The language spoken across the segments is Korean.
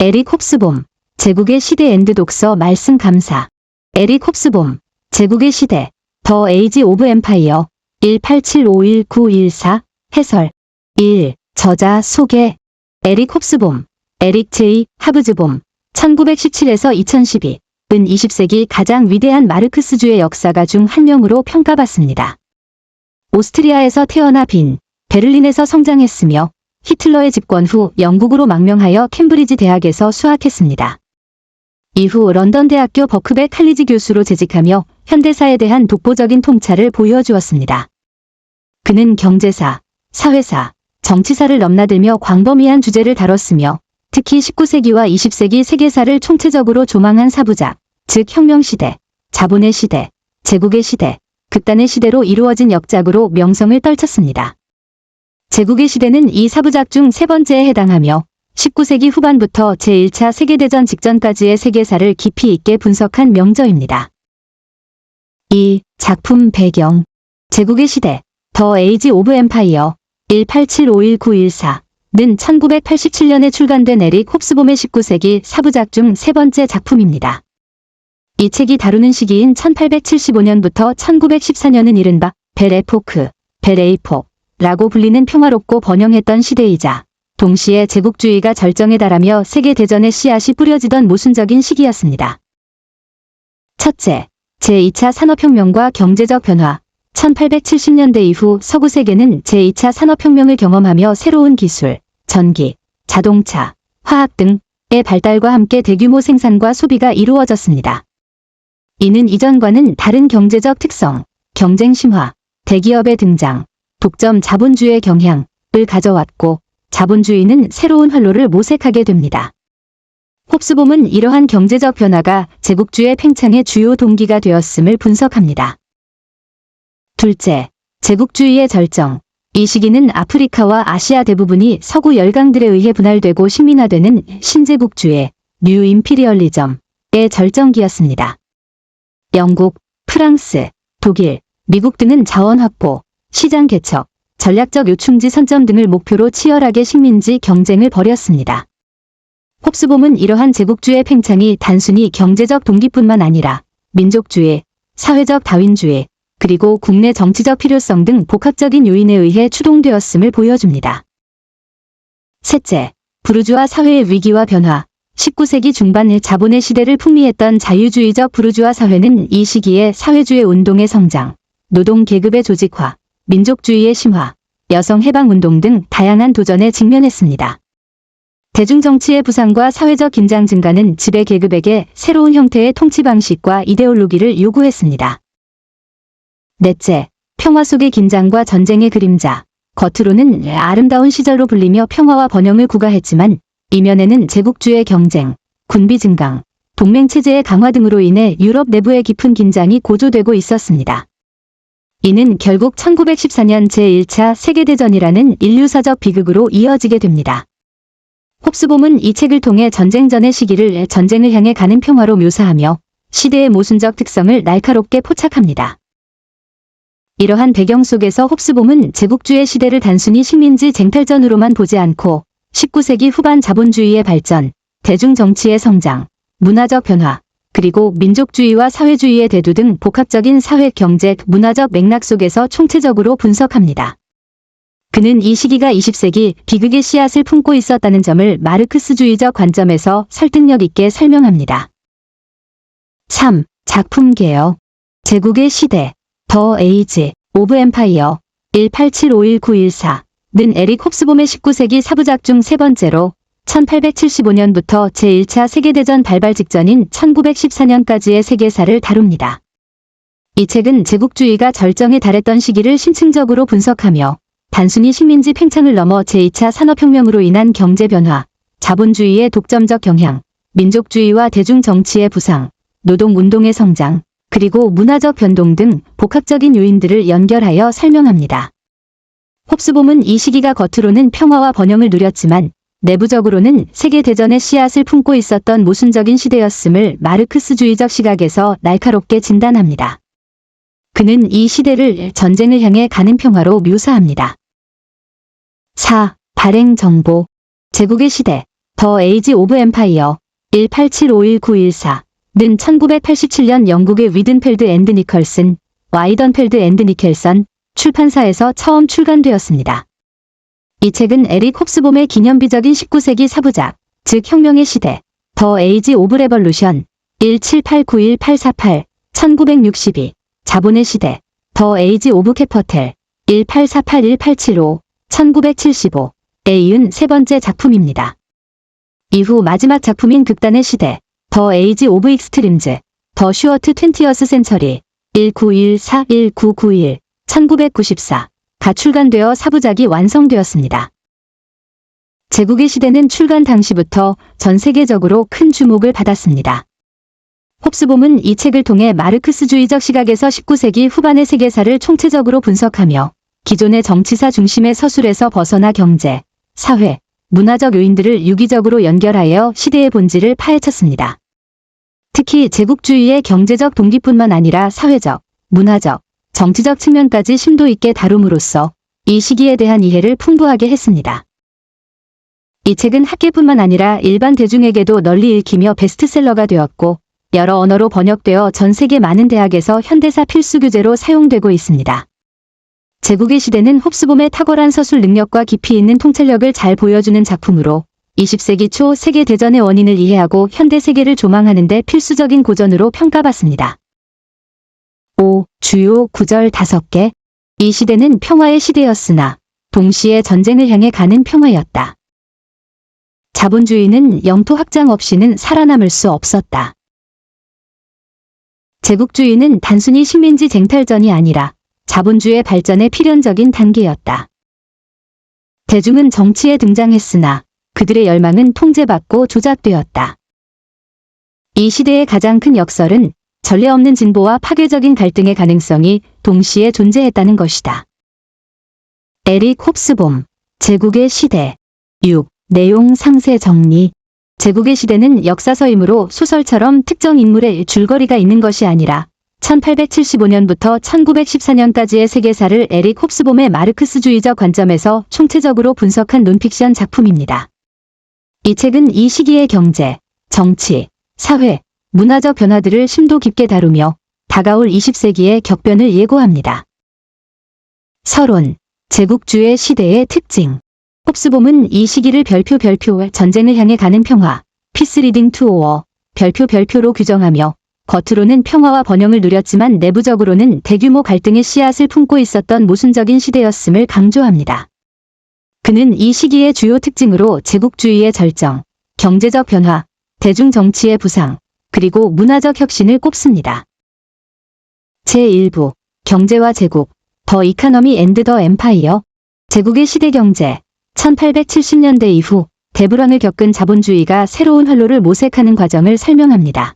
에릭 홉스봄, 제국의 시대 엔드 독서 말씀 감사. 에릭 홉스봄, 제국의 시대, 더 에이지 오브 엠파이어, 187519114, 해설. 1. 저자 소개. 에릭 홉스봄, 에릭 J. 하브즈봄, 1917에서 2012, 은 20세기 가장 위대한 마르크스주의 역사가 중 한 명으로 평가받습니다. 오스트리아에서 태어나 빈, 베를린에서 성장했으며 히틀러의 집권 후 영국으로 망명하여 캠브리지 대학에서 수학했습니다. 이후 런던 대학교 버크베 칼리지 교수로 재직하며 현대사에 대한 독보적인 통찰을 보여주었습니다. 그는 경제사, 사회사, 정치사를 넘나들며 광범위한 주제를 다뤘으며 특히 19세기와 20세기 세계사를 총체적으로 조망한 사부작, 즉 혁명시대, 자본의 시대, 제국의 시대, 극단의 시대로 이루어진 역작으로 명성을 떨쳤습니다. 제국의 시대는 이 사부작 중 세 번째에 해당하며 19세기 후반부터 제1차 세계대전 직전까지의 세계사를 깊이 있게 분석한 명저입니다. 2. 작품 배경. 제국의 시대, 더 에이지 오브 엠파이어, 187519114, 는 1987년에 출간된 에릭 홉스봄의 19세기 사부작 중 세 번째 작품입니다. 이 책이 다루는 시기인 1875년부터 1914년은 이른바 벨 에포크, 벨 에이포크라고 불리는 평화롭고 번영했던 시대이자 동시에 제국주의가 절정에 달하며 세계대전의 씨앗이 뿌려지던 모순적인 시기였습니다. 첫째, 제2차 산업혁명과 경제적 변화. 1870년대 이후 서구 세계는 제2차 산업혁명을 경험하며 새로운 기술, 전기, 자동차, 화학 등의 발달과 함께 대규모 생산과 소비가 이루어졌습니다. 이는 이전과는 다른 경제적 특성, 경쟁 심화, 대기업의 등장, 독점 자본주의의 경향을 가져왔고 자본주의는 새로운 활로를 모색하게 됩니다. 홉스봄은 이러한 경제적 변화가 제국주의 팽창의 주요 동기가 되었음을 분석합니다. 둘째, 제국주의의 절정. 이 시기는 아프리카와 아시아 대부분이 서구 열강들에 의해 분할되고 식민화되는 신제국주의, 뉴 임피리얼리즘의 절정기였습니다. 영국, 프랑스, 독일, 미국 등은 자원 확보, 시장 개척, 전략적 요충지 선점 등을 목표로 치열하게 식민지 경쟁을 벌였습니다. 홉스봄은 이러한 제국주의 팽창이 단순히 경제적 동기뿐만 아니라 민족주의, 사회적 다윈주의, 그리고 국내 정치적 필요성 등 복합적인 요인에 의해 추동되었음을 보여줍니다. 셋째, 부르주아 사회의 위기와 변화. 19세기 중반 자본의 시대를 풍미했던 자유주의적 부르주아 사회는 이 시기에 사회주의 운동의 성장, 노동 계급의 조직화, 민족주의의 심화, 여성 해방운동 등 다양한 도전에 직면했습니다. 대중정치의 부상과 사회적 긴장 증가는 지배 계급에게 새로운 형태의 통치 방식과 이데올로기를 요구했습니다. 넷째, 평화 속의 긴장과 전쟁의 그림자. 겉으로는 아름다운 시절로 불리며 평화와 번영을 구가했지만 이면에는 제국주의 경쟁, 군비 증강, 동맹체제의 강화 등으로 인해 유럽 내부의 깊은 긴장이 고조되고 있었습니다. 이는 결국 1914년 제1차 세계대전이라는 인류사적 비극으로 이어지게 됩니다. 홉스봄은 이 책을 통해 전쟁 전의 시기를 전쟁을 향해 가는 평화로 묘사하며 시대의 모순적 특성을 날카롭게 포착합니다. 이러한 배경 속에서 홉스봄은 제국주의 시대를 단순히 식민지 쟁탈전으로만 보지 않고 19세기 후반 자본주의의 발전, 대중정치의 성장, 문화적 변화, 그리고 민족주의와 사회주의의 대두 등 복합적인 사회, 경제, 문화적 맥락 속에서 총체적으로 분석합니다. 그는 이 시기가 20세기 비극의 씨앗을 품고 있었다는 점을 마르크스주의적 관점에서 설득력 있게 설명합니다. 3. 작품 개요. 제국의 시대, 더 에이지 오브 엠파이어, 187519114, 는 에릭 홉스봄의 19세기 사부작 중 세 번째로 1875년부터 제1차 세계대전 발발 직전인 1914년까지의 세계사를 다룹니다. 이 책은 제국주의가 절정에 달했던 시기를 심층적으로 분석하며 단순히 식민지 팽창을 넘어 제2차 산업혁명으로 인한 경제 변화, 자본주의의 독점적 경향, 민족주의와 대중정치의 부상, 노동운동의 성장, 그리고 문화적 변동 등 복합적인 요인들을 연결하여 설명합니다. 홉스봄은 이 시기가 겉으로는 평화와 번영을 누렸지만 내부적으로는 세계대전의 씨앗을 품고 있었던 모순적인 시대였음을 마르크스주의적 시각에서 날카롭게 진단합니다. 그는 이 시대를 전쟁을 향해 가는 평화로 묘사합니다. 4. 발행 정보. 제국의 시대, 더 에이지 오브 엠파이어 187519114는 1987년 영국의 위든펠드 앤드 니컬슨, 와이던펠드 앤드 니켈선 출판사에서 처음 출간되었습니다. 이 책은 에릭 홉스봄의 기념비적인 19세기 사부작, 즉 혁명의 시대, 더 에이지 오브 레볼루션 1789188, 1962, 자본의 시대, 더 에이지 오브 캐퍼텔 1848185, 1975에 이은 세 번째 작품입니다. 이후 마지막 작품인 극단의 시대, 더 에이지 오브 익스트림즈, 더 슈어트 20th 센처리 1914-1991, 1994가 출간되어 사부작이 완성되었습니다. 제국의 시대는 출간 당시부터 전 세계적으로 큰 주목을 받았습니다. 홉스봄은 이 책을 통해 마르크스주의적 시각에서 19세기 후반의 세계사를 총체적으로 분석하며 기존의 정치사 중심의 서술에서 벗어나 경제, 사회, 문화적 요인들을 유기적으로 연결하여 시대의 본질을 파헤쳤습니다. 특히 제국주의의 경제적 동기뿐만 아니라 사회적, 문화적, 정치적 측면까지 심도 있게 다룸으로써 이 시기에 대한 이해를 풍부하게 했습니다. 이 책은 학계뿐만 아니라 일반 대중에게도 널리 읽히며 베스트셀러가 되었고 여러 언어로 번역되어 전 세계 많은 대학에서 현대사 필수 교재로 사용되고 있습니다. 제국의 시대는 홉스봄의 탁월한 서술 능력과 깊이 있는 통찰력을 잘 보여주는 작품으로 20세기 초 세계대전의 원인을 이해하고 현대 세계를 조망하는 데 필수적인 고전으로 평가받습니다. 5. 주요 구절 5개. 이 시대는 평화의 시대였으나 동시에 전쟁을 향해 가는 평화였다. 자본주의는 영토 확장 없이는 살아남을 수 없었다. 제국주의는 단순히 식민지 쟁탈전이 아니라 자본주의 발전의 필연적인 단계였다. 대중은 정치에 등장했으나 그들의 열망은 통제받고 조작되었다. 이 시대의 가장 큰 역설은 전례 없는 진보와 파괴적인 갈등의 가능성이 동시에 존재했다는 것이다. 에릭 홉스봄, 제국의 시대. 6. 내용 상세 정리. 제국의 시대는 역사서이므로 소설처럼 특정 인물의 줄거리가 있는 것이 아니라 1875년부터 1914년까지의 세계사를 에릭 홉스봄의 마르크스주의적 관점에서 총체적으로 분석한 논픽션 작품입니다. 이 책은 이 시기의 경제, 정치, 사회, 문화적 변화들을 심도 깊게 다루며 다가올 20세기의 격변을 예고합니다. 서론, 제국주의 시대의 특징. 홉스봄은 이 시기를 별표 전쟁을 향해 가는 평화, 피스 리딩 투 오어, 별표로 규정하며 겉으로는 평화와 번영을 누렸지만 내부적으로는 대규모 갈등의 씨앗을 품고 있었던 모순적인 시대였음을 강조합니다. 그는 이 시기의 주요 특징으로 제국주의의 절정, 경제적 변화, 대중정치의 부상, 그리고 문화적 혁신을 꼽습니다. 제1부, 경제와 제국, 더 이카너미 앤드 더 엠파이어. 제국의 시대 경제. 1870년대 이후 대불황을 겪은 자본주의가 새로운 활로를 모색하는 과정을 설명합니다.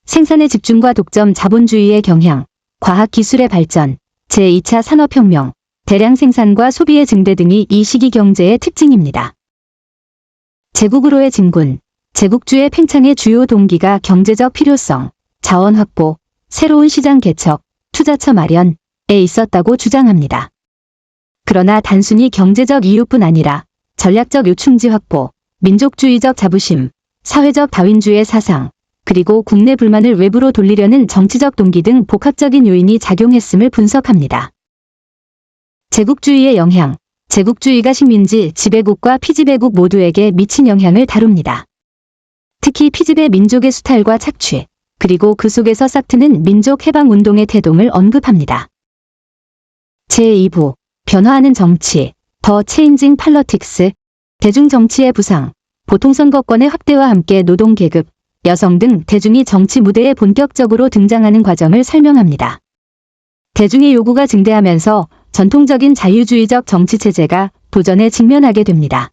생산의 집중과 독점 자본주의의 경향, 과학기술의 발전, 제2차 산업혁명, 대량 생산과 소비의 증대 등이 이 시기 경제의 특징입니다. 제국으로의 진군, 제국주의 팽창의 주요 동기가 경제적 필요성, 자원 확보, 새로운 시장 개척, 투자처 마련에 있었다고 주장합니다. 그러나 단순히 경제적 이유뿐 아니라 전략적 요충지 확보, 민족주의적 자부심, 사회적 다윈주의 사상, 그리고 국내 불만을 외부로 돌리려는 정치적 동기 등 복합적인 요인이 작용했음을 분석합니다. 제국주의의 영향, 제국주의가 식민지, 지배국과 피지배국 모두에게 미친 영향을 다룹니다. 특히 피지배 민족의 수탈과 착취, 그리고 그 속에서 싹트는 민족 해방운동의 태동을 언급합니다. 제2부, 변화하는 정치, 더 체인징 팔러틱스. 대중정치의 부상, 보통선거권의 확대와 함께 노동계급, 여성 등 대중이 정치 무대에 본격적으로 등장하는 과정을 설명합니다. 대중의 요구가 증대하면서 전통적인 자유주의적 정치체제가 도전에 직면하게 됩니다.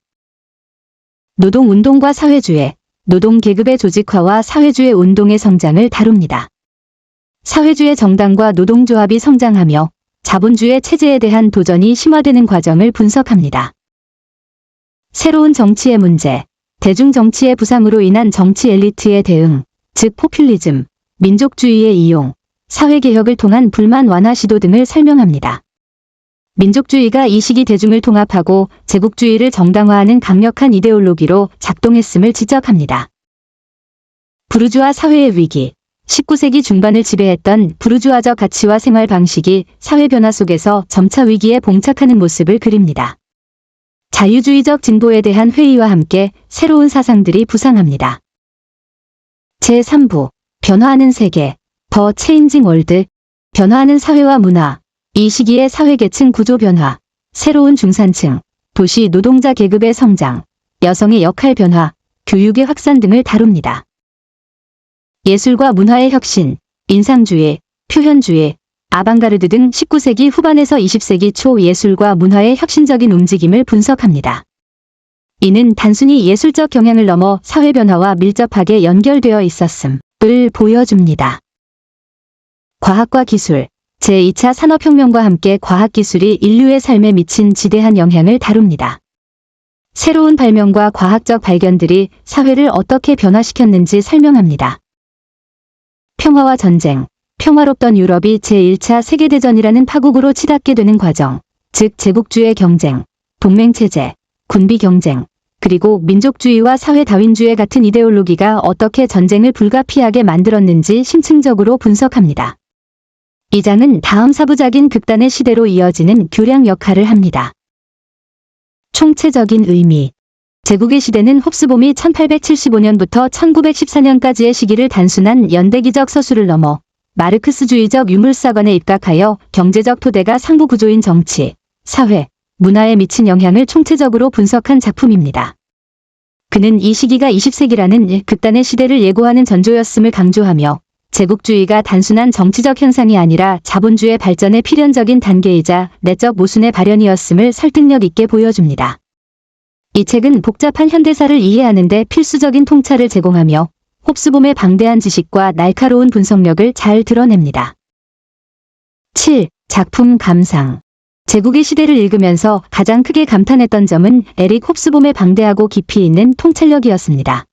노동운동과 사회주의, 노동계급의 조직화와 사회주의 운동의 성장을 다룹니다. 사회주의 정당과 노동조합이 성장하며 자본주의 체제에 대한 도전이 심화되는 과정을 분석합니다. 새로운 정치의 문제, 대중정치의 부상으로 인한 정치 엘리트의 대응, 즉 포퓰리즘, 민족주의의 이용, 사회개혁을 통한 불만 완화 시도 등을 설명합니다. 민족주의가 이 시기 대중을 통합하고 제국주의를 정당화하는 강력한 이데올로기로 작동했음을 지적합니다. 부르주아 사회의 위기. 19세기 중반을 지배했던 부르주아적 가치와 생활 방식이 사회 변화 속에서 점차 위기에 봉착하는 모습을 그립니다. 자유주의적 진보에 대한 회의와 함께 새로운 사상들이 부상합니다. 제3부 변화하는 세계 더 체인징 월드. 변화하는 사회와 문화. 이 시기의 사회계층 구조 변화, 새로운 중산층, 도시 노동자 계급의 성장, 여성의 역할 변화, 교육의 확산 등을 다룹니다. 예술과 문화의 혁신, 인상주의, 표현주의, 아방가르드 등 19세기 후반에서 20세기 초 예술과 문화의 혁신적인 움직임을 분석합니다. 이는 단순히 예술적 경향을 넘어 사회 변화와 밀접하게 연결되어 있었음을 보여줍니다. 과학과 기술. 제2차 산업혁명과 함께 과학기술이 인류의 삶에 미친 지대한 영향을 다룹니다. 새로운 발명과 과학적 발견들이 사회를 어떻게 변화시켰는지 설명합니다. 평화와 전쟁. 평화롭던 유럽이 제1차 세계대전이라는 파국으로 치닫게 되는 과정, 즉 제국주의 경쟁, 동맹체제, 군비 경쟁, 그리고 민족주의와 사회다윈주의 같은 이데올로기가 어떻게 전쟁을 불가피하게 만들었는지 심층적으로 분석합니다. 이 장은 다음 사부작인 극단의 시대로 이어지는 교량 역할을 합니다. 총체적인 의미. 제국의 시대는 홉스봄이 1875년부터 1914년까지의 시기를 단순한 연대기적 서술을 넘어 마르크스주의적 유물사관에 입각하여 경제적 토대가 상부 구조인 정치, 사회, 문화에 미친 영향을 총체적으로 분석한 작품입니다. 그는 이 시기가 20세기라는 극단의 시대를 예고하는 전조였음을 강조하며 제국주의가 단순한 정치적 현상이 아니라 자본주의 발전의 필연적인 단계이자 내적 모순의 발현이었음을 설득력 있게 보여줍니다. 이 책은 복잡한 현대사를 이해하는 데 필수적인 통찰을 제공하며 홉스봄의 방대한 지식과 날카로운 분석력을 잘 드러냅니다. 7. 작품 감상. 제국의 시대를 읽으면서 가장 크게 감탄했던 점은 에릭 홉스봄의 방대하고 깊이 있는 통찰력이었습니다.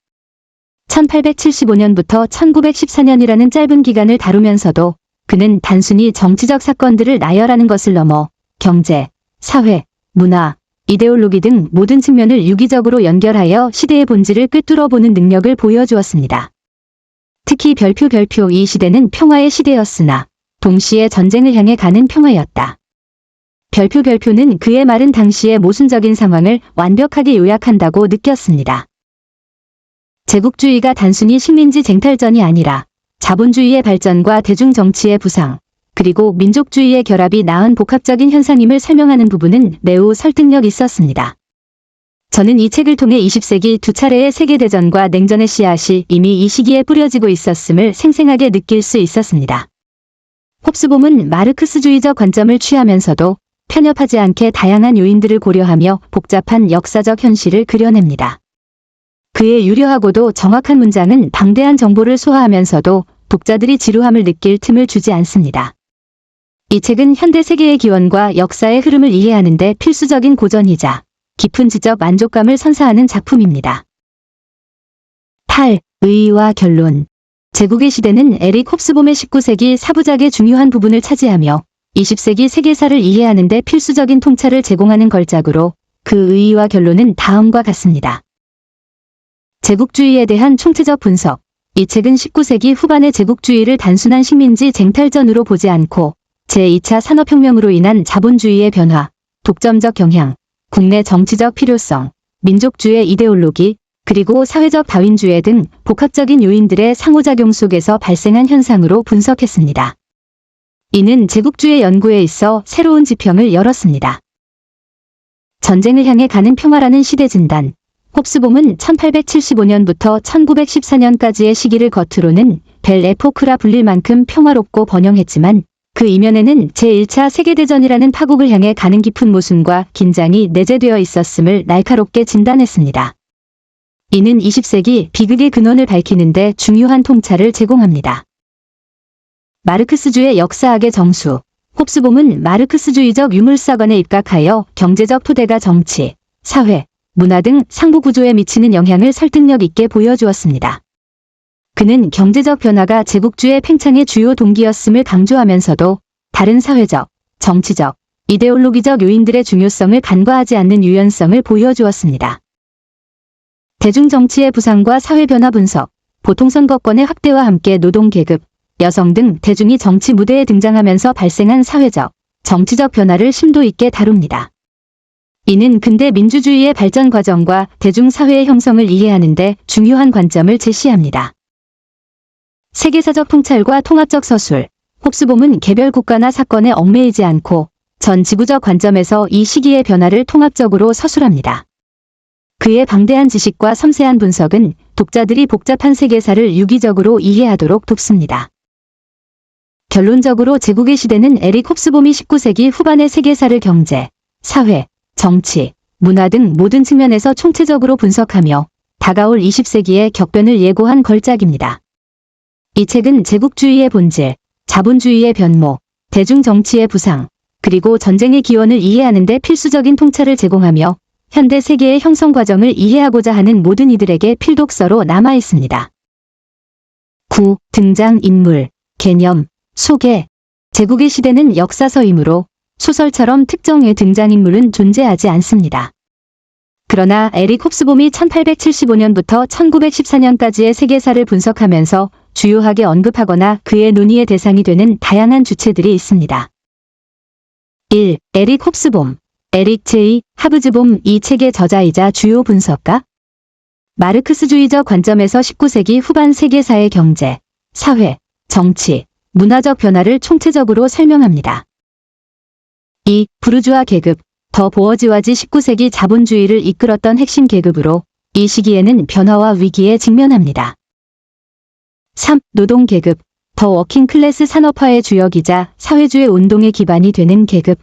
1875년부터 1914년이라는 짧은 기간을 다루면서도 그는 단순히 정치적 사건들을 나열하는 것을 넘어 경제, 사회, 문화, 이데올로기 등 모든 측면을 유기적으로 연결하여 시대의 본질을 꿰뚫어보는 능력을 보여주었습니다. 특히 별표 이 시대는 평화의 시대였으나 동시에 전쟁을 향해 가는 평화였다. 별표는 그의 말은 당시의 모순적인 상황을 완벽하게 요약한다고 느꼈습니다. 제국주의가 단순히 식민지 쟁탈전이 아니라 자본주의의 발전과 대중정치의 부상, 그리고 민족주의의 결합이 낳은 복합적인 현상임을 설명하는 부분은 매우 설득력 있었습니다. 저는 이 책을 통해 20세기 두 차례의 세계대전과 냉전의 씨앗이 이미 이 시기에 뿌려지고 있었음을 생생하게 느낄 수 있었습니다. 홉스봄은 마르크스주의적 관점을 취하면서도 편협하지 않게 다양한 요인들을 고려하며 복잡한 역사적 현실을 그려냅니다. 그의 유려하고도 정확한 문장은 방대한 정보를 소화하면서도 독자들이 지루함을 느낄 틈을 주지 않습니다. 이 책은 현대 세계의 기원과 역사의 흐름을 이해하는 데 필수적인 고전이자 깊은 지적 만족감을 선사하는 작품입니다. 8. 의의와 결론. 제국의 시대는 에릭 홉스봄의 19세기 사부작의 중요한 부분을 차지하며 20세기 세계사를 이해하는 데 필수적인 통찰을 제공하는 걸작으로 그 의의와 결론은 다음과 같습니다. 제국주의에 대한 총체적 분석. 이 책은 19세기 후반의 제국주의를 단순한 식민지 쟁탈전으로 보지 않고 제2차 산업혁명으로 인한 자본주의의 변화, 독점적 경향, 국내 정치적 필요성, 민족주의 이데올로기, 그리고 사회적 다윈주의 등 복합적인 요인들의 상호작용 속에서 발생한 현상으로 분석했습니다. 이는 제국주의 연구에 있어 새로운 지평을 열었습니다. 전쟁을 향해 가는 평화라는 시대 진단. 홉스봄은 1875년부터 1914년까지의 시기를 겉으로는 벨 에포크라 불릴 만큼 평화롭고 번영했지만 그 이면에는 제1차 세계대전이라는 파국을 향해 가는 깊은 모순과 긴장이 내재되어 있었음을 날카롭게 진단했습니다. 이는 20세기 비극의 근원을 밝히는 데 중요한 통찰을 제공합니다. 마르크스주의 역사학의 정수. 홉스봄은 마르크스주의적 유물사관에 입각하여 경제적 토대가 정치, 사회, 문화 등 상부 구조에 미치는 영향을 설득력 있게 보여주었습니다. 그는 경제적 변화가 제국주의 팽창의 주요 동기였음을 강조하면서도 다른 사회적, 정치적, 이데올로기적 요인들의 중요성을 간과하지 않는 유연성을 보여주었습니다. 대중정치의 부상과 사회변화 분석, 보통선거권의 확대와 함께 노동계급, 여성 등 대중이 정치 무대에 등장하면서 발생한 사회적, 정치적 변화를 심도 있게 다룹니다. 이는 근대 민주주의의 발전 과정과 대중사회의 형성을 이해하는 데 중요한 관점을 제시합니다. 세계사적 통찰과 통합적 서술, 홉스봄은 개별 국가나 사건에 얽매이지 않고 전 지구적 관점에서 이 시기의 변화를 통합적으로 서술합니다. 그의 방대한 지식과 섬세한 분석은 독자들이 복잡한 세계사를 유기적으로 이해하도록 돕습니다. 결론적으로 제국의 시대는 에릭 홉스봄이 19세기 후반의 세계사를 경제, 사회, 정치, 문화 등 모든 측면에서 총체적으로 분석하며 다가올 20세기의 격변을 예고한 걸작입니다. 이 책은 제국주의의 본질, 자본주의의 변모, 대중정치의 부상, 그리고 전쟁의 기원을 이해하는 데 필수적인 통찰을 제공하며 현대 세계의 형성 과정을 이해하고자 하는 모든 이들에게 필독서로 남아 있습니다. 9. 등장인물, 개념, 소개. 제국의 시대는 역사서이므로 소설처럼 특정의 등장인물은 존재하지 않습니다. 그러나 에릭 홉스봄이 1875년부터 1914년까지의 세계사를 분석하면서 주요하게 언급하거나 그의 논의의 대상이 되는 다양한 주체들이 있습니다. 1. 에릭 홉스봄, 에릭 J. 하브즈봄. 이 책의 저자이자 주요 분석가. 마르크스주의적 관점에서 19세기 후반 세계사의 경제, 사회, 정치, 문화적 변화를 총체적으로 설명합니다. 2. 부르주아 계급, 더 보어지와지 19세기 자본주의를 이끌었던 핵심 계급으로 이 시기에는 변화와 위기에 직면합니다. 3. 노동계급, 더 워킹클래스 산업화의 주역이자 사회주의 운동의 기반이 되는 계급.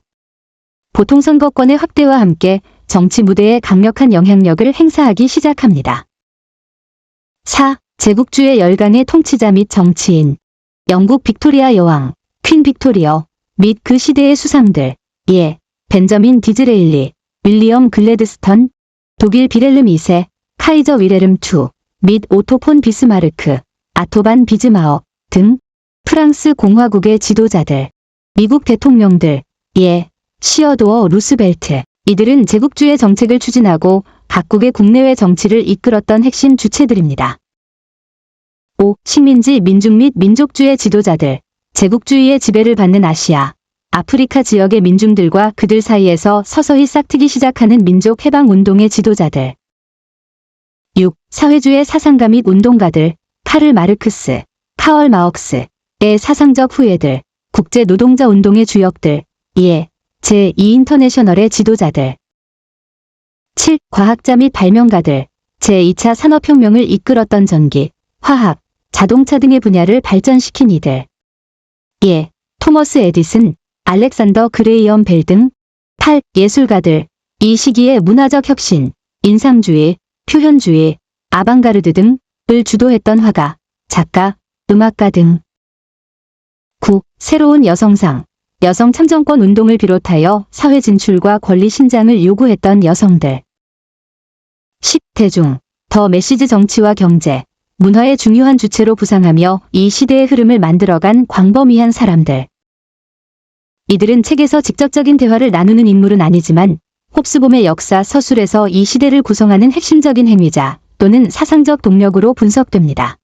보통선거권의 확대와 함께 정치 무대에 강력한 영향력을 행사하기 시작합니다. 4. 제국주의 열강의 통치자 및 정치인. 영국 빅토리아 여왕, 퀸 빅토리어 및 그 시대의 수상들, 예, 벤저민 디즈레일리, 윌리엄 글래드스턴, 독일 비렐름 2세, 카이저 위레름 II, 및 오토 폰 비스마르크, 아토반 비즈마어 등 프랑스 공화국의 지도자들, 미국 대통령들, 예, 시어도어 루스벨트. 이들은 제국주의 정책을 추진하고 각국의 국내외 정치를 이끌었던 핵심 주체들입니다. 5. 식민지 민족 및 민족주의 지도자들. 제국주의의 지배를 받는 아시아, 아프리카 지역의 민중들과 그들 사이에서 서서히 싹트기 시작하는 민족 해방 운동의 지도자들. 6. 사회주의 사상가 및 운동가들. 카를 마르크스, 카얼 마억스의 사상적 후예들, 국제 노동자 운동의 주역들, 예, 제2인터내셔널의 지도자들. 7. 과학자 및 발명가들. 제2차 산업혁명을 이끌었던 전기, 화학, 자동차 등의 분야를 발전시킨 이들. 예, 토머스 에디슨, 알렉산더 그레이엄 벨 등. 8. 예술가들. 이 시기의 문화적 혁신, 인상주의, 표현주의, 아방가르드 등을 주도했던 화가, 작가, 음악가 등. 9. 새로운 여성상. 여성 참정권 운동을 비롯하여 사회 진출과 권리 신장을 요구했던 여성들. 10. 대중. 더 메시지 정치와 경제, 문화의 중요한 주체로 부상하며 이 시대의 흐름을 만들어간 광범위한 사람들. 이들은 책에서 직접적인 대화를 나누는 인물은 아니지만 홉스봄의 역사 서술에서 이 시대를 구성하는 핵심적인 행위자 또는 사상적 동력으로 분석됩니다.